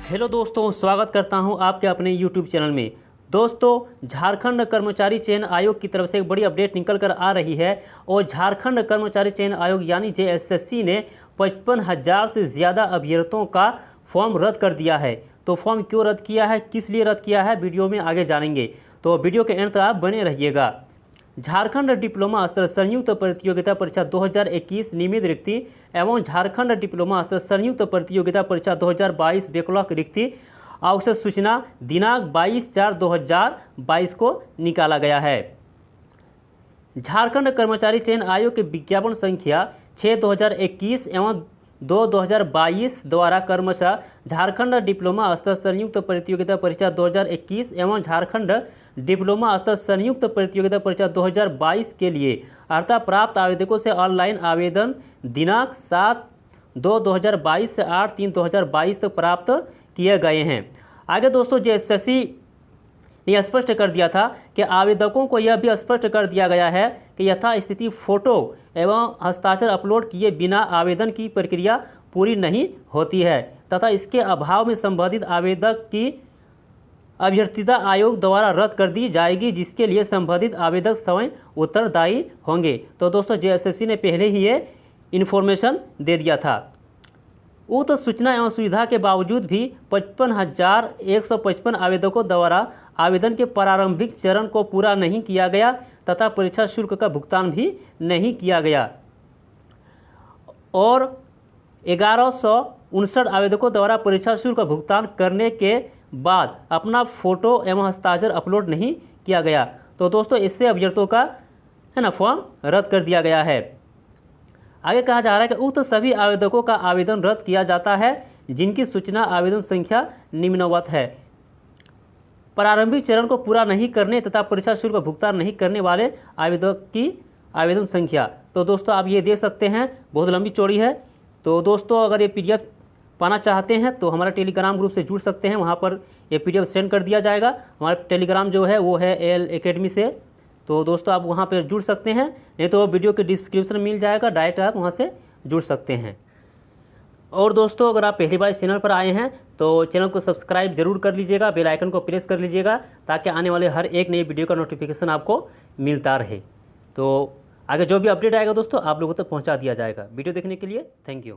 Hello दोस्तों, स्वागत करता हूं आपके अपने यूट्यूब चैनल में। दोस्तों, झारखंड कर्मचारी चयन आयोग की तरफ से एक बड़ी अपडेट निकल कर आ रही है और झारखंड कर्मचारी चयन आयोग यानी जेएसएससी ने 55,000 से ज़्यादा अभ्यर्थियों का फॉर्म रद्द कर दिया है। तो फॉर्म क्यों रद्द किया है, किस लिए रद्द किया है, वीडियो में आगे जानेंगे। तो वीडियो के अंत तक आप बने रहिएगा। झारखंड डिप्लोमा स्तर संयुक्त प्रतियोगिता परीक्षा 2021 नियमित रिक्ति एवं झारखंड डिप्लोमा स्तर संयुक्त प्रतियोगिता परीक्षा 2022 बैकलॉग रिक्ति आवश्यक सूचना दिनांक 22/4/2022 को निकाला गया है। झारखंड कर्मचारी चयन आयोग के विज्ञापन संख्या 6/2021 एवं 2/2022 द्वारा क्रमशः झारखंड डिप्लोमा स्तर संयुक्त प्रतियोगिता परीक्षा 2021 एवं झारखंड डिप्लोमा स्तर संयुक्त प्रतियोगिता परीक्षा 2022 के लिए अर्हता प्राप्त आवेदकों से ऑनलाइन आवेदन दिनांक 7/2/2022 से 8/3/2022 तक प्राप्त किए गए हैं। आगे दोस्तों, जेएसएससी ने स्पष्ट कर दिया था कि आवेदकों को यह भी स्पष्ट कर दिया गया है कि यथास्थिति फोटो एवं हस्ताक्षर अपलोड किए बिना आवेदन की प्रक्रिया पूरी नहीं होती है तथा इसके अभाव में संबंधित आवेदक की अभ्यर्थिता आयोग द्वारा रद्द कर दी जाएगी, जिसके लिए संबंधित आवेदक स्वयं उत्तरदायी होंगे। तो दोस्तों, जेएसएससी ने पहले ही ये इन्फॉर्मेशन दे दिया था। उक्त सूचना एवं सुविधा के बावजूद भी 55,155 आवेदकों द्वारा आवेदन के प्रारंभिक चरण को पूरा नहीं किया गया तथा परीक्षा शुल्क का भुगतान भी नहीं किया गया और 1159 आवेदकों द्वारा परीक्षा शुल्क का भुगतान करने के बाद अपना फोटो एवं हस्ताक्षर अपलोड नहीं किया गया। तो दोस्तों, इससे अभ्यर्थियों का फॉर्म रद्द कर दिया गया है। आगे कहा जा रहा है कि उक्त सभी आवेदकों का आवेदन रद्द किया जाता है जिनकी सूचना आवेदन संख्या निम्नवत है। प्रारंभिक चरण को पूरा नहीं करने तथा परीक्षा शुल्क का भुगतान नहीं करने वाले आवेदक की आवेदन संख्या। तो दोस्तों, आप ये देख सकते हैं, बहुत लंबी चौड़ी है। तो दोस्तों, अगर ये पीडीएफ पाना चाहते हैं तो हमारा टेलीग्राम ग्रुप से जुड़ सकते हैं, वहाँ पर ये पीडीएफ सेंड कर दिया जाएगा। हमारा टेलीग्राम जो है वो है एल एकेडमी से। तो दोस्तों, आप वहाँ पर जुड़ सकते हैं, नहीं तो वीडियो के डिस्क्रिप्शन में मिल जाएगा, डायरेक्ट आप वहाँ से जुड़ सकते हैं। और दोस्तों, अगर आप पहली बार इस चैनल पर आए हैं तो चैनल को सब्सक्राइब जरूर कर लीजिएगा, बेल आइकन को प्रेस कर लीजिएगा ताकि आने वाले हर एक नई वीडियो का नोटिफिकेशन आपको मिलता रहे। तो आगे जो भी अपडेट आएगा दोस्तों, आप लोगों तक पहुँचा दिया जाएगा। वीडियो देखने के लिए थैंक यू।